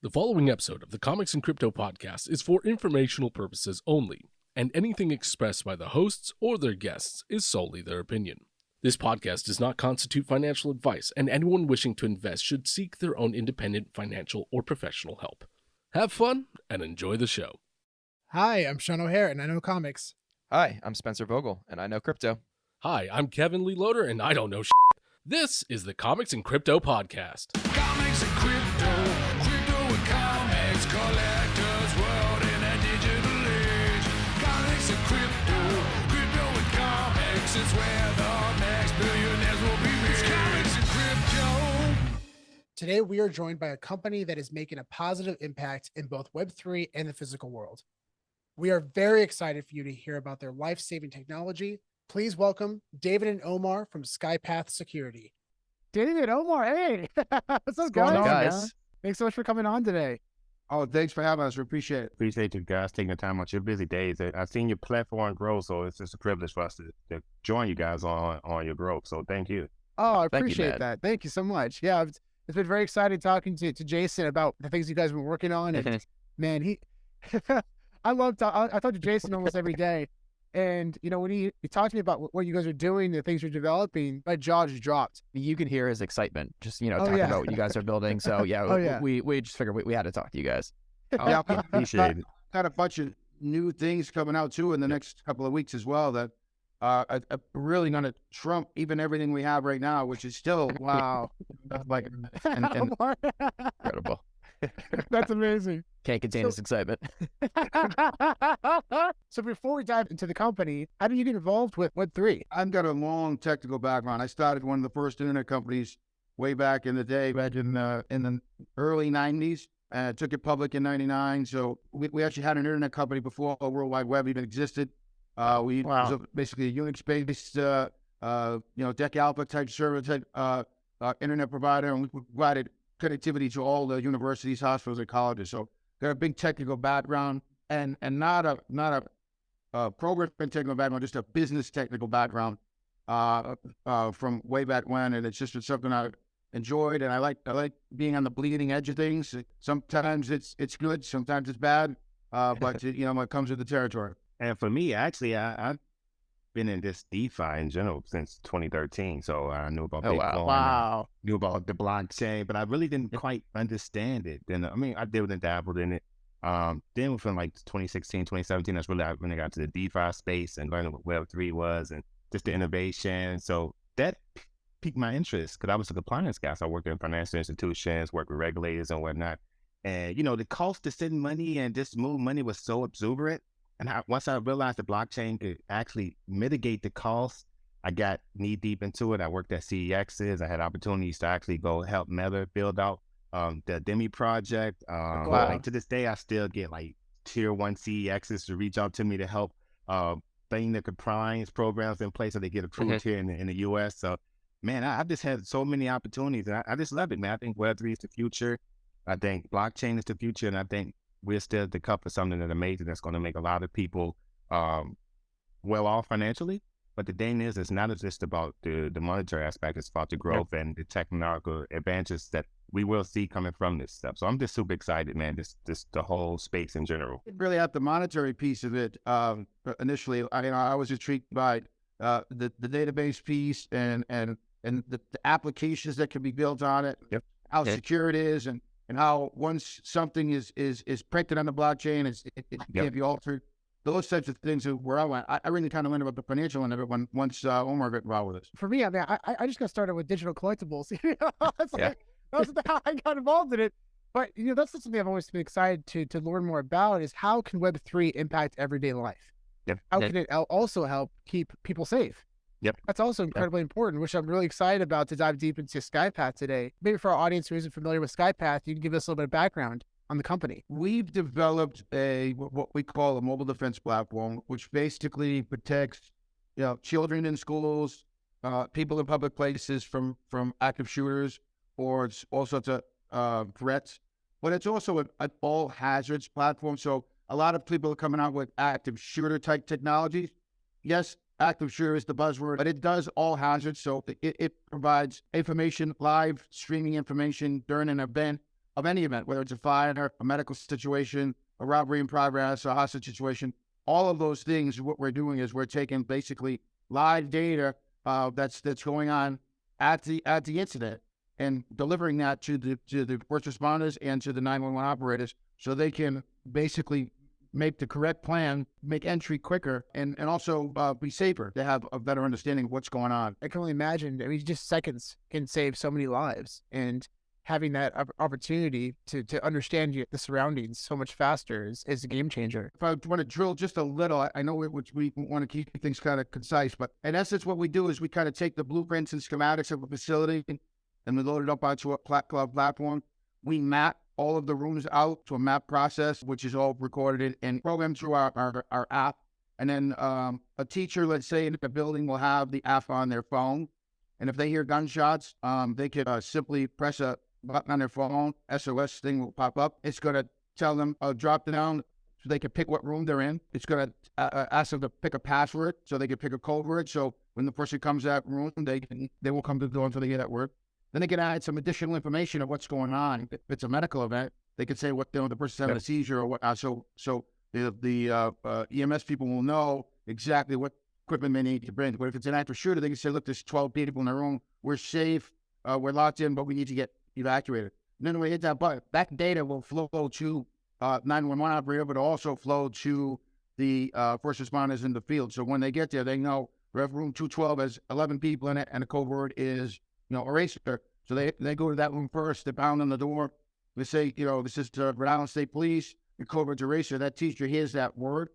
The following episode of the Comics and Crypto podcast is for informational purposes only, and anything expressed by the hosts or their guests is solely their opinion. This podcast does not constitute financial advice, and anyone wishing to invest should seek their own independent financial or professional help. Have fun and enjoy the show. Hi, I'm Sean O'Hare, and I know comics. Hi, I'm Spencer Vogel, and I know crypto. Hi, I'm Kevin Lee Loader, and I don't know shit. This is the Comics and Crypto podcast. Comics and crypto, crypto and comics, collector's world in a digital age. Comics and crypto, crypto and comics is where the next billionaires will be made. It's comics and crypto. Today, we are joined by a company that is making a positive impact in both Web3 and the physical world. We are very excited for you to hear about their life-saving technology. Please welcome David and Omar from Skypath Security. David, Omar, hey, what's up, going on, guys? guys? Thanks so much for coming on today. Oh, thanks for having us. We appreciate it. Appreciate you guys taking the time out your busy days. I've seen your platform grow, so it's just a privilege for us to join you guys on your growth. So thank you. Oh, I Thank you, appreciate man. that. Thank you so much. Yeah, it's been very exciting talking to Jason about the things you guys have been working on. And man, I talk to Jason almost every day. And, you know, when he talked to me about what you guys are doing, the things you're developing, my jaw just dropped. You can hear his excitement, just, Oh, talking yeah. about what you guys are building. So, yeah, Oh, yeah. we just figured we had to talk to you guys. Yeah, Appreciate it. got a bunch of new things coming out too in the next couple of weeks as well that are really going to trump even everything we have right now, which is still Wow. like And Omar, incredible. that's amazing. Can't contain his excitement. So before we dive into the company, how did you get involved with Web3? I've got a long technical background. I started one of the first internet companies way back in the day, back in the early 90s. Took it public in 99. So we actually had an internet company before World Wide Web even existed. We was basically a Unix-based, Deck Alpha type server type internet provider, and we provided connectivity to all the universities, hospitals, and colleges. So got a big technical background, and not a programming technical background, just a business technical background from way back when. And it's just something I enjoyed, and I like being on the bleeding edge of things. Sometimes it's good, sometimes it's bad, but it comes with the territory. And for me, actually, I've been in this DeFi in general since 2013. So I knew about Bitcoin, Wow. knew about the blockchain, but I really didn't quite understand it. And I mean, I did and dabbled in it. Then from like 2016, 2017, that's really when I got to the DeFi space and learning what Web3 was and just the innovation. So that piqued my interest because I was a compliance guy. So I worked in financial institutions, worked with regulators and whatnot. And, the cost to send money and just move money was so exuberant. And once I realized the blockchain could actually mitigate the cost, I got knee deep into it. I worked at CEXs. I had opportunities to actually go help Meta build out the Demi project. Wow. Like to this day, I still get like tier 1 CEXs to reach out to me to help bring the compliance programs in place so they get approved here in the US. So, man, I've just had so many opportunities. And I just love it, man. I think Web3 is the future. I think blockchain is the future. And I think we're still at the cup of something that's amazing that's going to make a lot of people well off financially. But the thing is, it's not just about the monetary aspect. It's about the growth and the technological advantages that we will see coming from this stuff. So I'm just super excited, man, this the whole space in general. Really at the monetary piece of it, initially, I was intrigued by the database piece and the applications that can be built on it, how secure it is, and how once something is printed on the blockchain, it can't be altered. Those types of things are where I went. I really kind of learned about the financial end of it once Omar got involved with us. For me, I mean, I just got started with digital collectibles. That was how I got involved in it. But, that's something I've always been excited to learn more about is how can Web3 impact everyday life? How can it also help keep people safe? That's also incredibly important, which I'm really excited about to dive deep into Skypath today. Maybe for our audience who isn't familiar with Skypath, you can give us a little bit of background on the company. We've developed what we call a mobile defense platform, which basically protects children in schools, people in public places from active shooters or all sorts of threats. But it's also an all hazards platform. So a lot of people are coming out with active shooter type technologies. Yes, active shooter is the buzzword, but it does all hazards. So it provides information, live streaming information during an event of any event, whether it's a fire, a medical situation, a robbery in progress, a hostage situation. All of those things, what we're doing is we're taking basically live data that's going on at the incident and delivering that to the first responders and to the 911 operators, so they can basically make the correct plan, make entry quicker, and also be safer, to have a better understanding of what's going on. I can only imagine. I mean, just seconds can save so many lives, and having that opportunity to understand the surroundings so much faster is a game changer. If I want to drill just a little, I know we want to keep things kind of concise, but in essence, what we do is we kind of take the blueprints and schematics of a facility and we load it up onto a cloud platform. We map all of the rooms out to a map process, which is all recorded and programmed through our app. And then a teacher, let's say in the building, will have the app on their phone. And if they hear gunshots, they could simply press a button on their phone. SOS thing will pop up. It's going to tell them, drop down so they can pick what room they're in. It's going to ask them to pick a password so they can pick a code word. So when the person comes to that room, they will come to the door until they hear that word. Then they can add some additional information of what's going on. If it's a medical event, they could say what the person's having a seizure or what. So the EMS people will know exactly what equipment they need to bring. But if it's an active shooter, they can say, look, there's 12 people in the room. We're safe. We're locked in, but we need to get evacuated. And then when we hit that button, that data will flow to 911 operator, but also flow to the first responders in the field. So when they get there, they know room 212 has 11 people in it, and the code word is eraser. So they go to that room first. They pound on the door. They say, this is Rhode Island State Police. The code word's eraser. That teacher hears that word,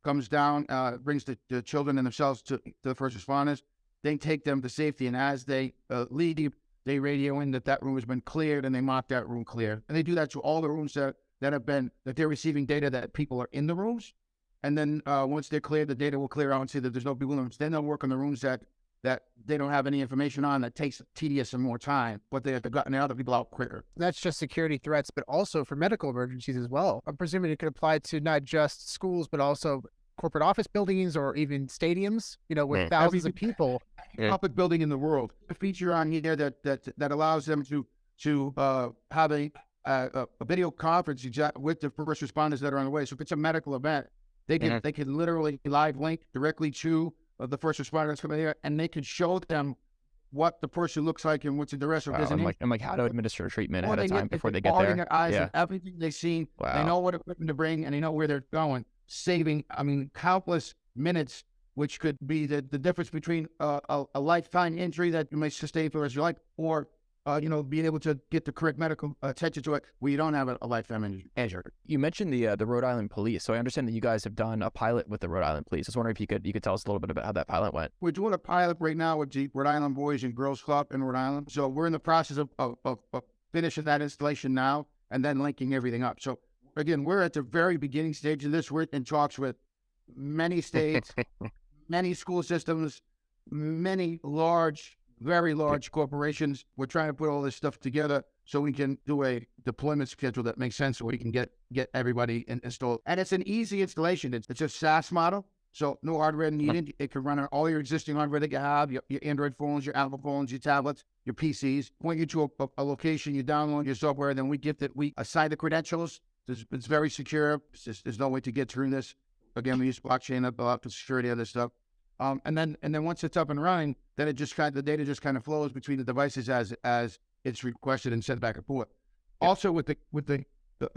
comes down, brings the children and themselves to the first responders. They take them to safety, and as they leave, they radio in that room has been cleared, and they mark that room clear. And they do that to all the rooms that they're receiving data that people are in the rooms. And then once they're cleared, the data will clear out and see that there's no people in the rooms. Then they'll work on the rooms that they don't have any information on, that takes tedious and more time, but they have gotten the other people out quicker. That's just security threats, but also for medical emergencies as well. I'm presuming it could apply to not just schools, but also corporate office buildings or even stadiums, with thousands of people. Public building in the world. A feature on here that allows them to have a video conference with the first responders that are on the way. So if it's a medical event, they can literally live link directly to the first responders coming here, and they could show them what the person looks like and what's in the rest of and like how to administer treatment ahead of time before they get there. Their eyes and everything they've seen. Wow. They know what equipment to bring, and they know where they're going, saving countless minutes, which could be the difference between a lifetime injury that you may sustain for the rest of your life, or being able to get the correct medical attention to it where you don't have a lifetime injury. You mentioned the Rhode Island Police, so I understand that you guys have done a pilot with the Rhode Island Police. I was wondering if you could tell us a little bit about how that pilot went. We're doing a pilot right now with the Rhode Island Boys and Girls Club in Rhode Island. So we're in the process of finishing that installation now and then linking everything up. So again, we're at the very beginning stage of this. We're in talks with many states, many school systems, many very large corporations. We're trying to put all this stuff together so we can do a deployment schedule that makes sense, so we can get everybody installed. And it's an easy installation. It's a SaaS model, so no hardware needed. It can run on all your existing hardware that you have, your Android phones, your Apple phones, your tablets, your PCs. Point you to a location, you download your software, then we assign the credentials. It's very secure. There's no way to get through this. Again, we use blockchain for security of this stuff. And then once it's up and running, then the data just kind of flows between the devices as it's requested and sent back and forth. Yeah. Also with the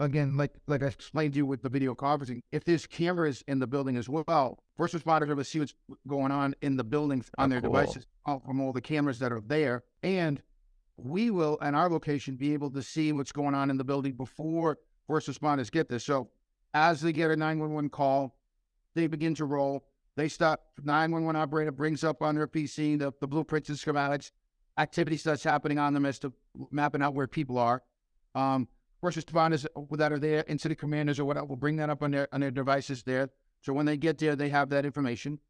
again, like I explained to you with the video conferencing, if there's cameras in the building as well, first responders are able to see what's going on in the building on their devices from all the cameras that are there. And we will, in our location, be able to see what's going on in the building before first responders get there. So as they get a 911 call, they begin to roll. They stop. 911 operator brings up on their PC the blueprints and schematics. Activity starts happening on them as to mapping out where people are. First responders that are there, incident commanders or whatever, will bring that up on their devices there. So when they get there, they have that information.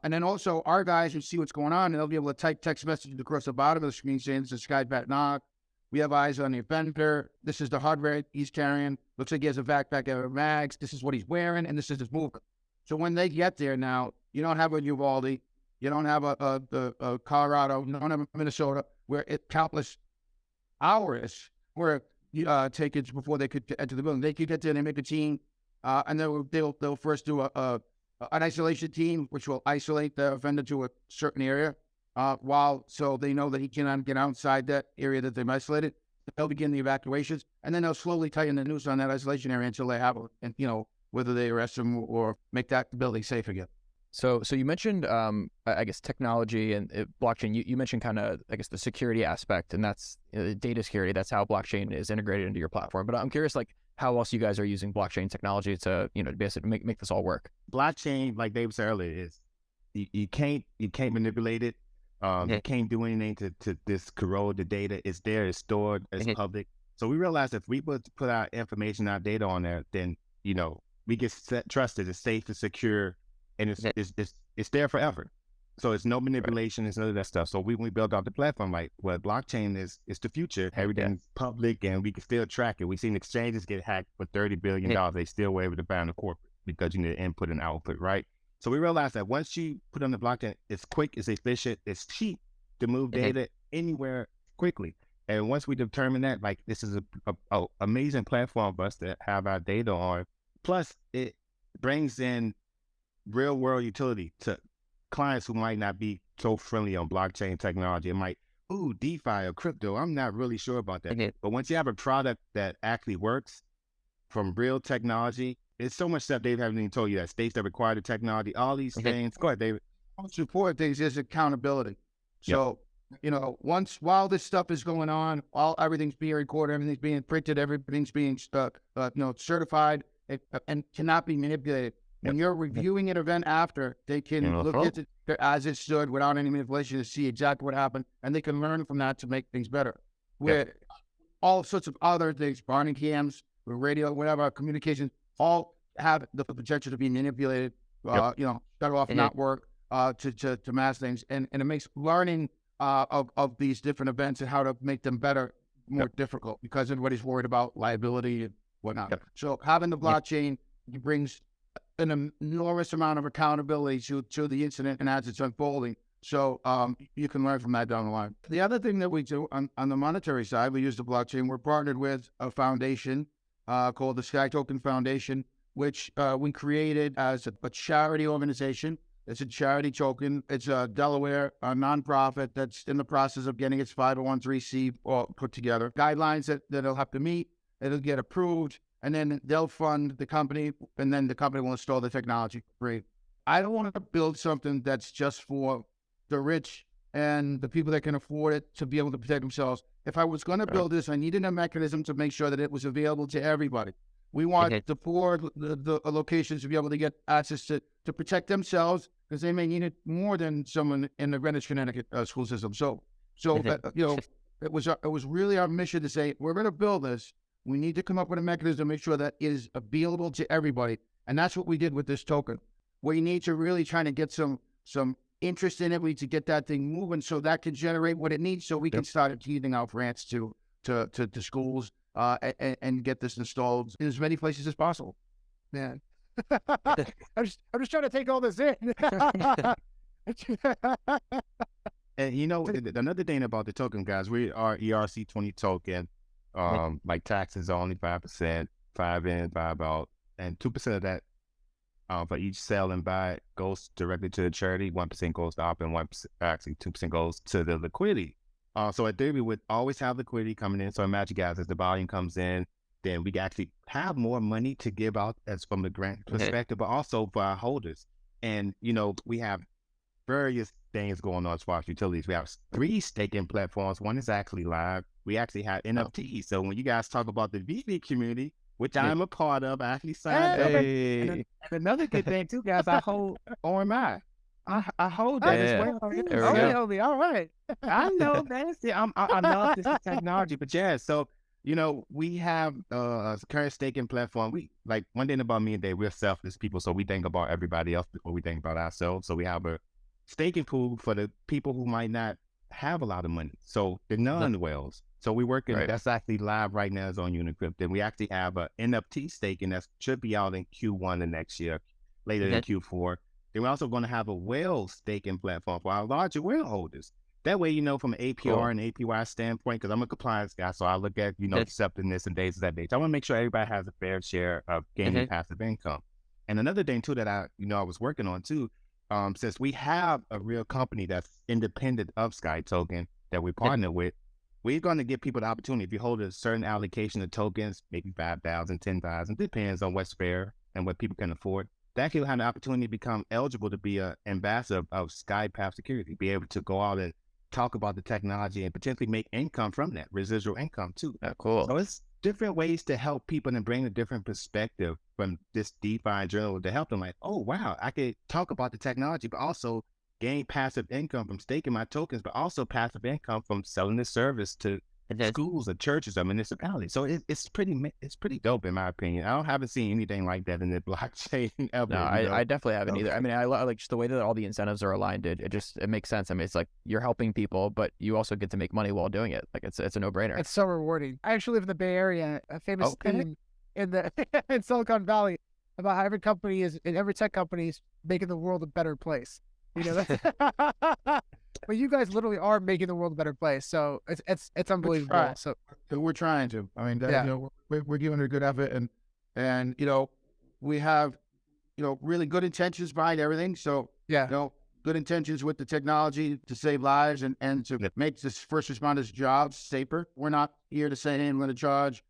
And then also our guys who see what's going on, and they'll be able to type text messages across the bottom of the screen saying, "This is Skypath knock. We have eyes on the offender. This is the hardware he's carrying. Looks like he has a backpack of mags. This is what he's wearing, and this is his movement." So when they get there now, you don't have a Uvalde, you don't have a Colorado, you don't have a Minnesota, where it countless hours where tickets before they could enter the building. They could get there, they make a team, and they'll first do an isolation team, which will isolate the offender to a certain area, so they know that he cannot get outside that area that they've isolated. They'll begin the evacuations, and then they'll slowly tighten the noose on that isolation area until they have, and whether they arrest him or make that building safe again. So you mentioned, I guess, technology and blockchain. You mentioned kind of, I guess, the security aspect, and that's data security. That's how blockchain is integrated into your platform. But I'm curious, like, how else you guys are using blockchain technology to, basically make this all work. Blockchain, like David said earlier, is you can't manipulate it. You can't do anything to this corrode the data. It's there, it's stored, it's public. So we realized if we put our information, our data on there, then we get trusted, it's safe, it's secure, and it's there forever. So it's no manipulation, it's none of that stuff. So we built out the platform like, well, blockchain is the future. Everything's public, and we can still track it. We've seen exchanges get hacked for $30 billion. They still were able to ban the corporate because you need input and output, right? So we realized that once you put on the blockchain, it's quick, it's efficient, it's cheap to move data anywhere quickly. And once we determine that, like, this is a amazing platform for us to have our data on. Plus, it brings in real world utility to clients who might not be so friendly on blockchain technology. It might, DeFi or crypto, I'm not really sure about that. But once you have a product that actually works from real technology, it's so much stuff Dave hasn't even told you, that states that require the technology, all these things. Go ahead, David. Most important things is accountability. So, while this stuff is going on, everything's being recorded, everything's being printed, everything's being certified, and cannot be manipulated. When you're reviewing an event after, they can look at it as it stood without any manipulation to see exactly what happened, and they can learn from that to make things better. With all sorts of other things, burning cams, radio, whatever, communications, all have the potential to be manipulated, shut off, not work, to mass things. And it makes learning of these different events and how to make them better more difficult, because everybody's worried about liability and whatnot. So having the blockchain brings an enormous amount of accountability to the incident and as it's unfolding. So you can learn from that down the line. The other thing that we do on the monetary side, we use the blockchain. We're partnered with a foundation called the Sky Token Foundation, which we created as a charity organization. It's a charity token. It's a Delaware nonprofit that's in the process of getting its 501(c) put together. Guidelines that it'll have to meet, it'll get approved, and then they'll fund the company, and then the company will install the technology for free. I don't want to build something that's just for the rich and the people that can afford it to be able to protect themselves. If I was going to build this, I needed a mechanism to make sure that it was available to everybody. We want the poor, the locations to be able to get access to protect themselves, because they may need it more than someone in the Greenwich, Connecticut school system. So that, it was really our mission to say, we're going to build this. We need to come up with a mechanism to make sure that it is available to everybody. And that's what we did with this token. We need to really try to get some interest in it. We need to get that thing moving so that can generate what it needs, so we can start teasing out grants to schools and get this installed in as many places as possible. Man, I'm just trying to take all this in. And another thing about the token, guys, we are ERC20 token. Like taxes are only 5%, 5 in, 5 out, and 2% of that for each sell and buy goes directly to the charity. 1% goes to op, and 2% goes to the liquidity. So at Derby, we would always have liquidity coming in. So imagine, guys, as the volume comes in, then we can actually have more money to give out as from the grant perspective, but also for our holders. And we have various things going on as far as utilities. We have 3 staking platforms. One is actually live. We actually have NFTs. So when you guys talk about the VEVE community, which I'm a part of, I actually signed up. And another good thing too, guys, I hold OMI. I hold that as well. All right. I know that. I love this technology, but so we have a current staking platform. We like, one thing about me and Dave, we're selfless people, so we think about everybody else before we think about ourselves. So we have a staking pool for the people who might not have a lot of money. So the non-whales. So we're working, that's actually live right now, is on Unicrypt. And we actually have a NFT staking that should be out in Q1 of next year, later in Q4. Then we're also going to have a whale staking platform for our larger whale holders. That way, from an APR and APY standpoint, because I'm a compliance guy, so I look at, acceptance and days of that nature. I want to make sure everybody has a fair share of gaining passive income. And another thing too that I was working on too, since we have a real company that's independent of Sky Token that we partner with, we're going to give people the opportunity. If you hold a certain allocation of tokens, maybe 5,000, 10,000, depends on what's fair and what people can afford, that you'll have the opportunity to become eligible to be an ambassador of Skypath Security, be able to go out and talk about the technology and potentially make income from that, residual income too. Cool. So it's different ways to help people and bring a different perspective from this DeFi journal to help them like, oh, wow, I could talk about the technology, but also gain passive income from staking my tokens, but also passive income from selling the service to schools or churches or municipalities. So it's pretty dope in my opinion. I haven't seen anything like that in the blockchain ever. No, I definitely haven't either. I mean, I like just the way that all the incentives are aligned. It makes sense. I mean, it's like you're helping people, but you also get to make money while doing it. Like it's a no-brainer. It's so rewarding. I actually live in the Bay Area. A famous thing in the in Silicon Valley about how every tech company is making the world a better place. But you guys literally are making the world a better place. So it's unbelievable. So we're trying to. I mean, we're giving it a good effort, and we have really good intentions behind everything. So good intentions with the technology to save lives and to make this first responders' jobs safer. We're not here to say, hey, I'm going to charge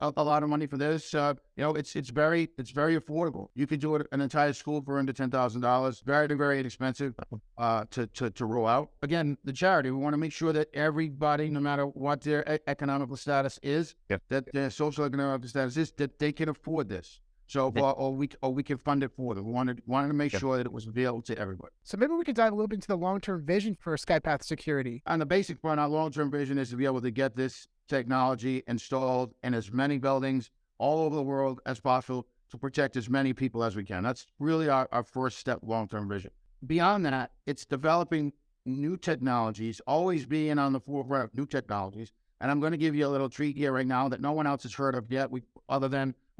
a lot of money for this. It's very affordable. You could do an entire school for under $10,000. Very, very inexpensive to roll out. Again, the charity, we want to make sure that everybody, no matter what their economical status is, that their social economic status is, that they can afford this. So, or we can fund it for them. We wanted to make sure that it was available to everybody. So maybe we could dive a little bit into the long-term vision for Skypath Security. On the basic front, our long-term vision is to be able to get this technology installed in as many buildings all over the world as possible to protect as many people as we can. That's really our first step, long-term vision. Beyond that, it's developing new technologies, always being on the forefront of new technologies. And I'm going to give you a little treat here right now that no one else has heard of yet. We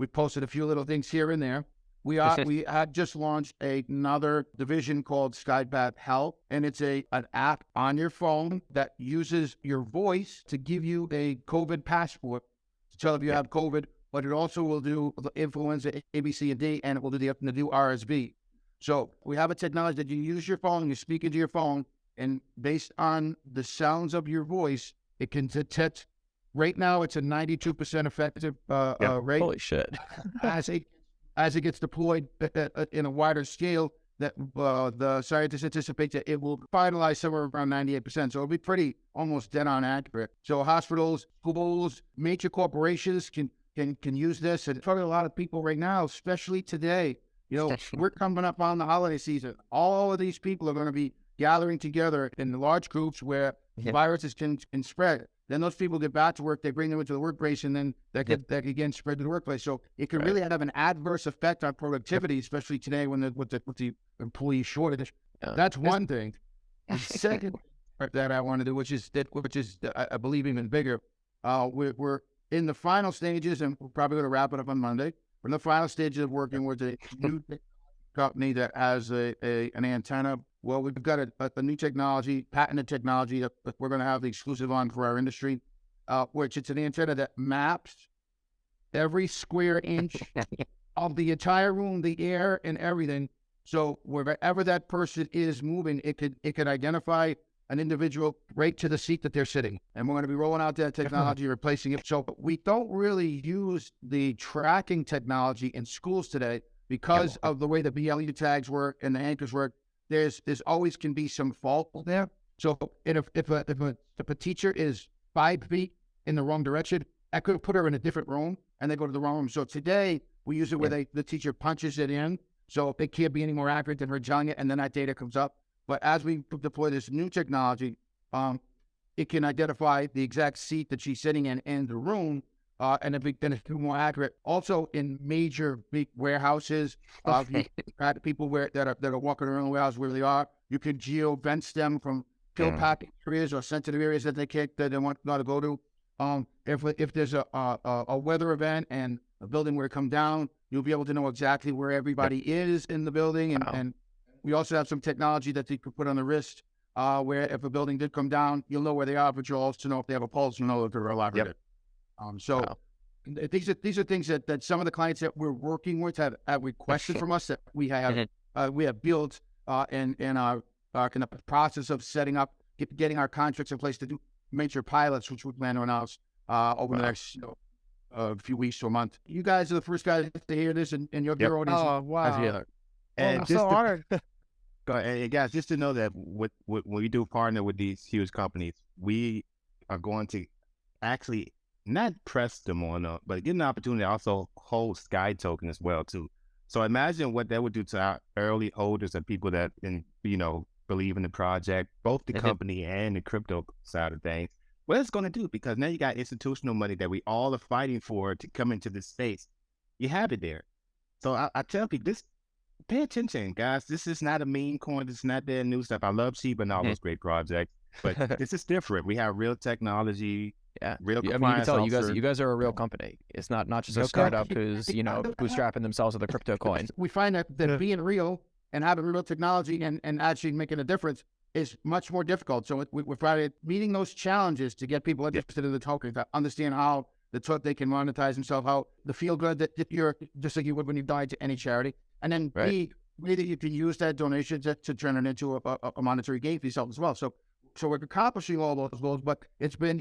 posted a few little things here and there. We had just launched another division called Skypath Health, and it's an app on your phone that uses your voice to give you a COVID passport to tell if you have COVID, but it also will do influenza A, B, C, and D, and it will do the new RSV. So we have a technology that you use your phone, you speak into your phone, and based on the sounds of your voice, it can detect. Right now, it's a 92% effective rate. Holy shit. As it gets deployed in a wider scale, that the scientists anticipate that it will finalize somewhere around 98%. So it'll be pretty almost dead on accurate. So hospitals, schools, major corporations can use this. And probably a lot of people right now, especially today, we're coming up on the holiday season. All of these people are going to be gathering together in large groups where viruses can spread. Then those people get back to work, they bring them into the workplace, and then that could again spread to the workplace. So it could really have an adverse effect on productivity, especially today with the employee shortage. That's one thing. The second part that I want to do, which is I believe even bigger, we're in the final stages, and we're probably going to wrap it up on Monday. We're in the final stages of working with a new company that has an antenna. Well, we've got a new technology, patented technology that we're going to have the exclusive on for our industry, which it's an antenna that maps every square inch of the entire room, the air and everything. So wherever that person is moving, it could identify an individual right to the seat that they're sitting. And we're going to be rolling out that technology, replacing it. So we don't really use the tracking technology in schools today because of the way the BLE tags work and the anchors work. There's always can be some fault there. So if a teacher is 5 feet in the wrong direction, I could put her in a different room and they go to the wrong room. So today we use it where the teacher punches it in. So it can't be any more accurate than her telling it, and then that data comes up. But as we deploy this new technology, it can identify the exact seat that she's sitting in the room. And then it's more accurate. Also, in major big warehouses, people that are walking around the warehouse where they are, you can geo-fence them from pill pack areas or sensitive areas that they want not to go to. If there's a weather event and a building where it come down, you'll be able to know exactly where everybody is in the building. And we also have some technology that they could put on the wrist where if a building did come down, you'll know where they are, but you'll also know if they have a pulse, you'll know if they're alive or dead. So Wow. these are things that some of the clients that we're working with have requested from us that we have built and are in the process of setting up, getting our contracts in place to do major pilots, which we plan to announce over the next few weeks to a month. You guys are the first guys to hear this, and your audience. Oh, wow. Yeah. Well, And I'm just so honored. and guys, just to know that when we do partner with these huge companies, we are going to actually not press them on, but get an opportunity to also hold Sky token as well too. So imagine what that would do to our early holders and people that believe in the project, both the company and the crypto side of things. What it's going to do, because now you got institutional money that we all are fighting for to come into this space. You have it there. So I tell people this. Pay attention, guys. This is not a meme coin. This is not their new stuff. I love Sheba and all those great projects, but this is different. We have real technology, real I mean, you can compliance tell officers. you guys are a real company. It's not just a startup who's bootstrapping themselves with a crypto coin. We find that being real and having real technology and actually making a difference is much more difficult. So we're probably meeting those challenges to get people interested in the token, to understand how they can monetize themselves, how the feel good that you're just like you would when you donate to any charity. And then B, that you can use that donation to turn it into a monetary gain for yourself as well. So we're accomplishing all those goals, but it's been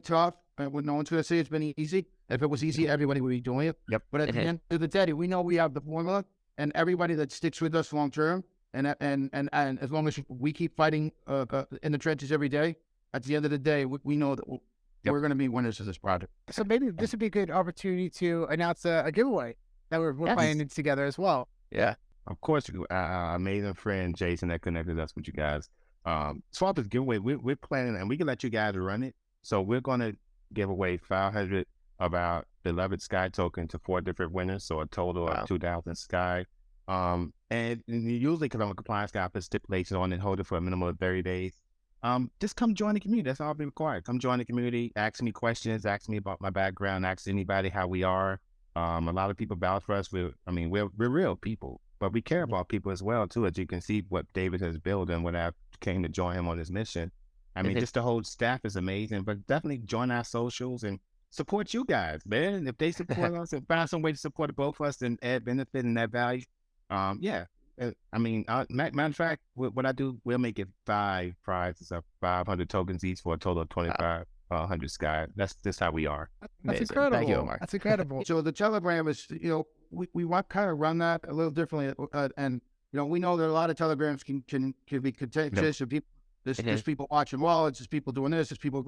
tough. No one's going to say it's been easy. If it was easy, everybody would be doing it. Yep. But at the end of the day, we know we have the formula, and everybody that sticks with us long term, and as long as we keep fighting in the trenches every day, at the end of the day, we know that we're going to be winners of this project. So maybe this would be a good opportunity to announce a giveaway that we're planning together as well. Yeah. Of course, our amazing friend Jason that connected us with you guys. As far as this giveaway, we're planning, and we can let you guys run it. So we're going to give away 500 of our beloved Sky token to 4 different winners, so a total of 2,000 Sky. And usually, because I'm a compliance guy, I put stipulations on and hold it for a minimum of 30 days. Just come join the community. That's all be required. Come join the community. Ask me questions. Ask me about my background. Ask anybody how we are. A lot of people vouch for us. We're real people, but we care about people as well too. As you can see, what David has built and when I came to join him on his mission. I mean, just the whole staff is amazing. But definitely join our socials and support you guys, man. If they support us and find some way to support both of us and add benefit and add value, I mean, matter of fact, what I do, we'll make it 5 prizes of 500 tokens each for a total of 2,500 Sky. That's just how we are. That's incredible. Thank you, Omar. That's incredible. So the Telegram is, we want to kind of run that a little differently, and we know that a lot of Telegrams can be contentious. And people, there's people watching wallets, there's people doing this, there's people.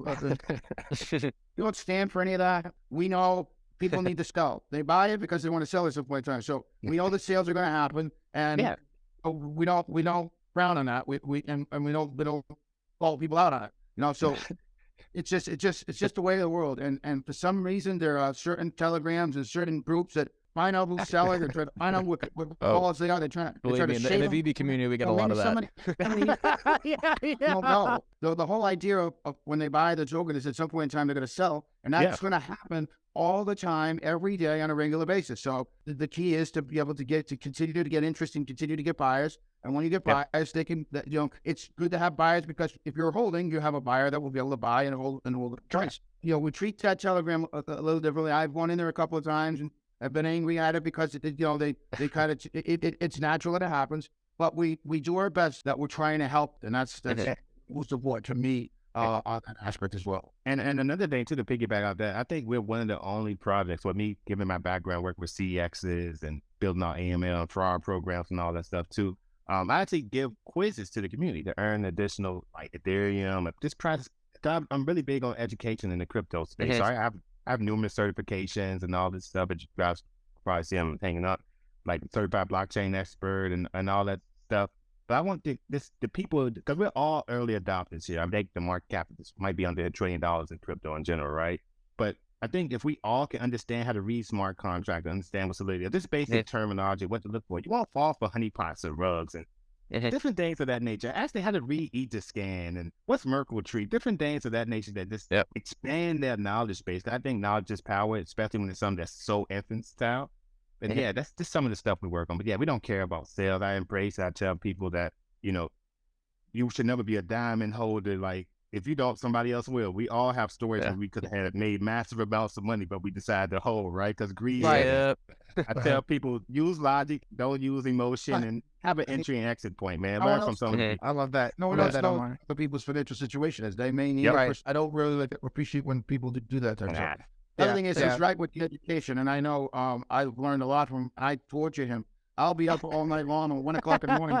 You don't stand for any of that. We know people need to sell. They buy it because they want to sell it at some point in time. So we know the sales are going to happen, and we don't frown on that. We don't call people out on it. So it's just the way of the world. And for some reason, there are certain Telegrams and certain groups that find out who's selling or try to find out what calls they are. They try to Believe me, in the VEVE community, we get a lot of that. No. The whole idea of when they buy the token is at some point in time they're going to sell, and that's going to happen all the time, every day on a regular basis. So the key is to be able to continue to get interest and continue to get buyers. And when you get buyers, they can, it's good to have buyers because if you're holding, you have a buyer that will be able to buy and hold the price. We treat that Telegram a little differently. I've gone in there a couple of times and I've been angry at it because they kind of it's natural that it happens, but we do our best that we're trying to help, and that's most of what to me on that aspect as well. And another thing too, to piggyback off that, I think we're one of the only projects, with me given my background, work with CXs and building our AML and fraud programs and all that stuff too. I actually give quizzes to the community to earn additional like Ethereum. This process, I'm really big on education in the crypto space. So I have numerous certifications and all this stuff, but you guys probably see I'm hanging up, like certified blockchain expert and all that stuff. But I want the people, because we're all early adopters here. I think the market cap might be under $1 trillion in crypto in general, right? But I think if we all can understand how to read smart contracts, understand what solidity, this basic terminology, what to look for, you won't fall for honeypots and rugs and different things of that nature. Actually, how to read Scan and what's Merkle tree, different things of that nature that just expand their knowledge base. I think knowledge is power, especially when it's something that's so infantile. But that's just some of the stuff we work on. But we don't care about sales. I embrace it. I tell people that, you should never be a diamond holder. Like, if you don't, somebody else will. We all have stories where we could have made massive amounts of money, but we decided to hold, right? Because greed. Right. I tell people, use logic, don't use emotion, and have an entry and exit point, man. Learn from somebody. I love that. No one else knows the people's financial situation is. They may need it. I don't really appreciate when people do that type of stuff. The other thing is, it's right with the education, and I know I've learned a lot from. I torture him. I'll be up all night long at 1 o'clock in the morning.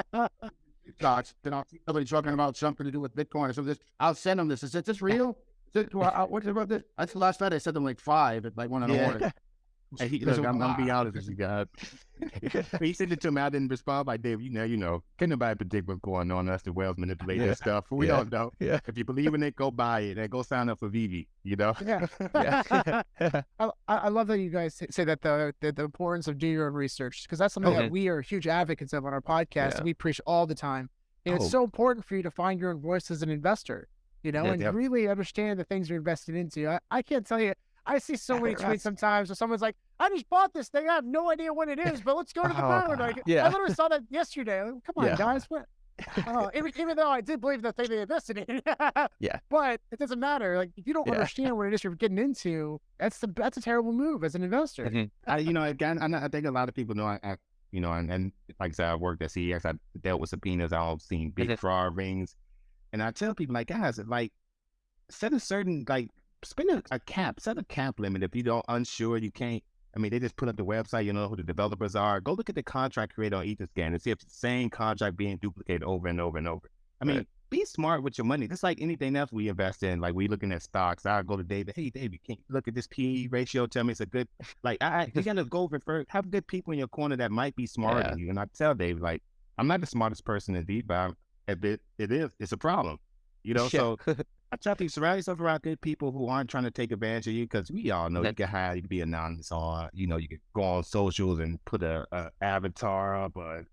Stocks, then I'll see somebody talking about something to do with Bitcoin or something. I'll send them this. Is this real? What's about this? I said last night I sent them like 5 at like 1 in the morning. Hey, look, I'm gonna be honest with you guys. He sent it to me. I didn't respond. Like, Dave, you know, can't nobody predict what's going on unless the whales manipulate that stuff. We don't know. Yeah. If you believe in it, go buy it and go sign up for VEVE. You know. I love that you guys say that the importance of doing your own research, because that's something that we are huge advocates of on our podcast. We preach all the time. And it's so important for you to find your own voice as an investor, you know, and really understand the things you're invested into. I can't tell you. I see so many tweets sometimes where someone's like, I just bought this thing. I have no idea what it is, but let's go to the moon. Like, I literally saw that yesterday. Like, come on, guys. What? Even though I did believe the thing they invested in. But it doesn't matter. Like, if you don't understand what it is you're getting into, that's a terrible move as an investor. You know, again, I think a lot of people know you know, and like I said, I worked at CEX. I dealt with subpoenas. I've seen big fraud rings. And I tell people, like, guys, like, set a certain, like, spend a cap, set a cap limit. If you don't unsure, you can't. I mean, they just put up the website, you know who the developers are. Go look at the contract created on Etherscan and see if it's the same contract being duplicated over and over and over. I mean, be smart with your money. Just like anything else we invest in, like we looking at stocks. I go to David, hey, David, can you look at this PE ratio? Tell me it's a good, like, you got to go first. Have good people in your corner that might be smarter than you. And I tell David, like, I'm not the smartest person in deep, but it's a problem, you know? So I try to surround yourself around good people who aren't trying to take advantage of you, because we all know you can hide, you can be anonymous, or, you know, you can go on socials and put a avatar up or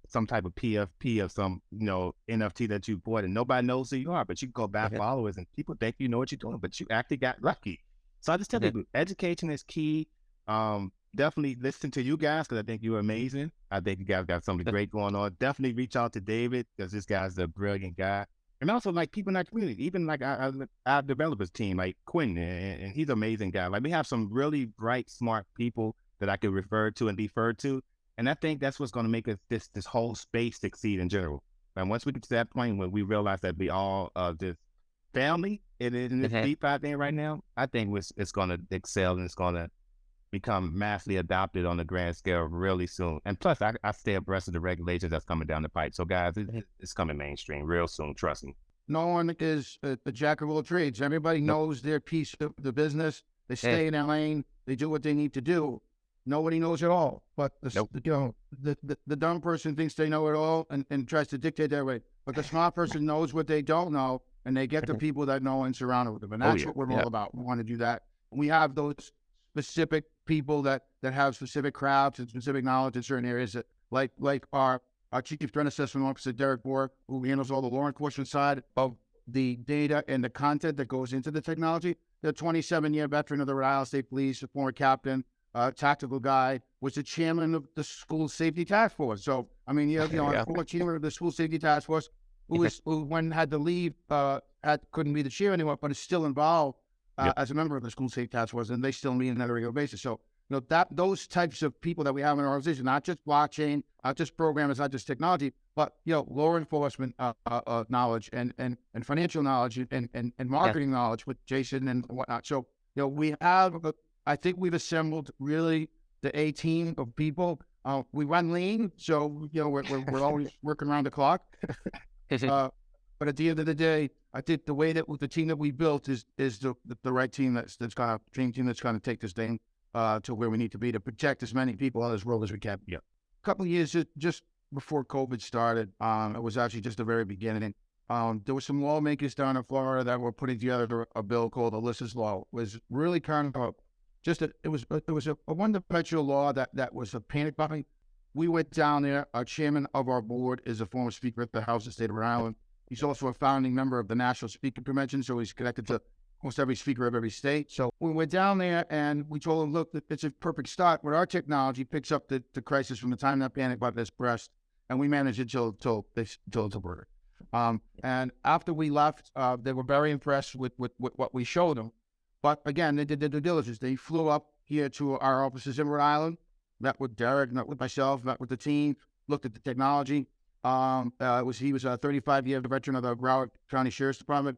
some type of PFP of some, you know, NFT that you bought and nobody knows who you are, but you go back followers and people think you know what you're doing, but you actually got lucky. So I just tell people, education is key. Definitely listen to you guys, because I think you're amazing. I think you guys got something great going on. Definitely reach out to David, because this guy's a brilliant guy. And also, like, people in our community, even like our developers team, like Quinn, and he's an amazing guy. Like, we have some really bright, smart people that I could refer to and defer to. And I think that's what's going to make us this whole space succeed in general. And once we get to that point when we realize that we all this family in this deep out there right now, I think it's going to excel and it's going to become massively adopted on the grand scale really soon. And plus, I stay abreast of the regulations that's coming down the pipe. So, guys, it's coming mainstream real soon. Trust me. No one is a jack of all trades. Everybody knows their piece of the business. They stay in their lane. They do what they need to do. Nobody knows it all. But you know, the dumb person thinks they know it all and tries to dictate their way. But the smart person knows what they don't know, and they get the people that know and surround with them. And that's what we're all about. We want to do that. We have those specific people that have specific crafts and specific knowledge in certain areas, that like our Chief Threat Assessment Officer, Derek Borg, who handles all the law enforcement side of the data and the content that goes into the technology. The 27-year veteran of the Rhode Island State Police, a former captain, tactical guy, was the chairman of the School Safety Task Force. So, I mean, a former chairman of the School Safety Task Force, who when had to leave, couldn't be the chair anymore, but is still involved as a member of the School Safety Task Force, and they still meet on a regular basis. So, you know, those types of people that we have in our organization, not just blockchain, not just programmers, not just technology, but, you know, law enforcement knowledge and financial knowledge and marketing knowledge with Jason and whatnot. So, you know, I think we've assembled really the A team of people. We run lean, so, you know, we're always working around the clock. But at the end of the day, I think the way that the team that we built is the right team that's going to dream team that's going to take this thing to where we need to be to protect as many people on this world as we can. Yeah. A couple of years just before COVID started, it was actually just the very beginning. There were some lawmakers down in Florida that were putting together a bill called Alyssa's Law. It was really kind of it was a one-dimensional law that was a panic button. We went down there. Our chairman of our board is a former speaker at the House of the State of Rhode Island. He's also a founding member of the National Speaker Convention, so he's connected to almost every speaker of every state. So we went down there and we told him, look, it's a perfect start. Where our technology picks up the crisis from the time that panic button is pressed, and we manage it till it's averted. And after we left, they were very impressed with what we showed them. But again, they did their due diligence. They flew up here to our offices in Rhode Island, met with Derek, met with myself, met with the team, looked at the technology. He was a 35-year veteran of the Broward County Sheriff's Department.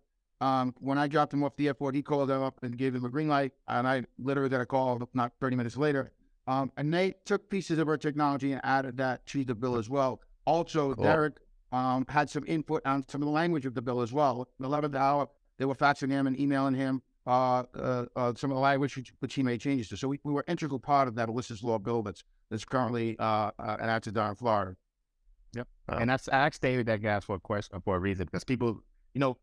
When I dropped him off the airport, he called them up and gave him a green light, and I literally got a call not 30 minutes later. And they took pieces of our technology and added that to the bill as well. Also, cool. Derek had some input on some of the language of the bill as well. The 11th hour, they were faxing him and emailing him some of the language which he made changes to. So we were an integral part of that Alyssa's Law bill that's currently enacted down in Florida. Yep. And I asked David that guy for a question for a reason, because people,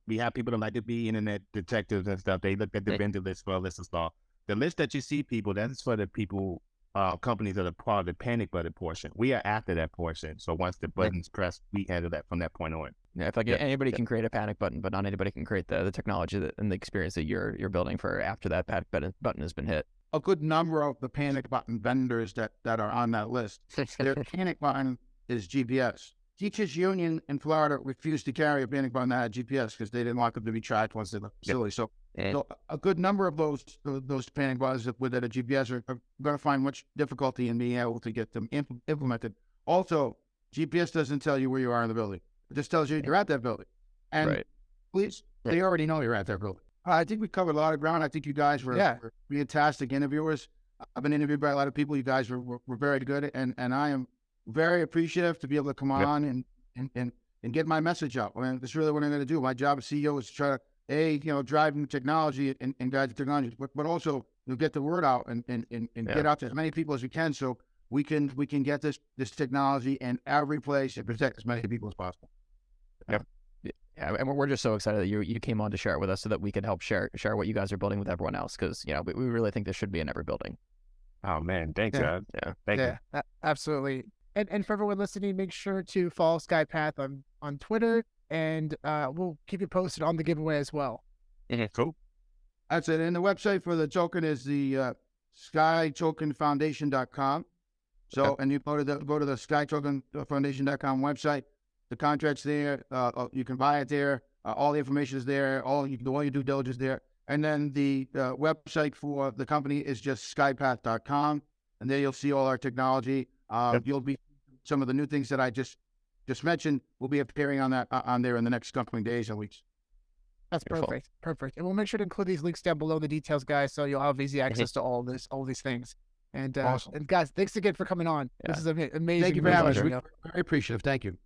we have people that like to be internet detectives and stuff. They look at the vendor list for Alyssa's Law. The list that you see, people, that's for the people, companies that are part of the panic button portion. We are after that portion. So once the button's pressed, we handle that from that point on. Yeah, if anybody can create a panic button, but not anybody can create the technology and the experience that you're building for after that panic button has been hit. A good number of the panic button vendors that are on that list, their panic button is GPS. Teachers Union in Florida refused to carry a panic button that had GPS because they didn't want them to be tracked once they left the facility. So a good number of those panic buttons with a GPS are going to find much difficulty in being able to get them implemented. Also, GPS doesn't tell you where you are in the building. It just tells you you're at that building. And please, they already know you're at that building. I think we covered a lot of ground. I think you guys were fantastic interviewers. I've been interviewed by a lot of people. You guys were very good. And I am very appreciative to be able to come on and get my message out. I mean, that's really what I'm going to do. My job as CEO is to try to, drive new technology and guide the technology, but also get the word out and get out to as many people as we can, so we can get this technology in every place and protect as many people as possible. Yep. Yeah, and we're just so excited that you came on to share it with us so that we can help share what you guys are building with everyone else, because we really think this should be in every building. Oh man, thanks, God. Yeah, thank you. Absolutely. And for everyone listening, make sure to follow Skypath on Twitter, and we'll keep you posted on the giveaway as well. Cool. That's it. And the website for the token is the skytokenfoundation.com. So, and you go to the skytokenfoundation.com website. The contract's there. You can buy it there. All the information is there. All your due diligence there. And then the website for the company is just skypath.com. And there you'll see all our technology. You'll be some of the new things that I just mentioned will be appearing on there in the next coming days and weeks. That's perfect. Perfect. And we'll make sure to include these links down below the details, guys, so you'll have easy access to all these things. And awesome. And guys, thanks again for coming on. This is amazing. Thank you for having us. We're very appreciative. Thank you.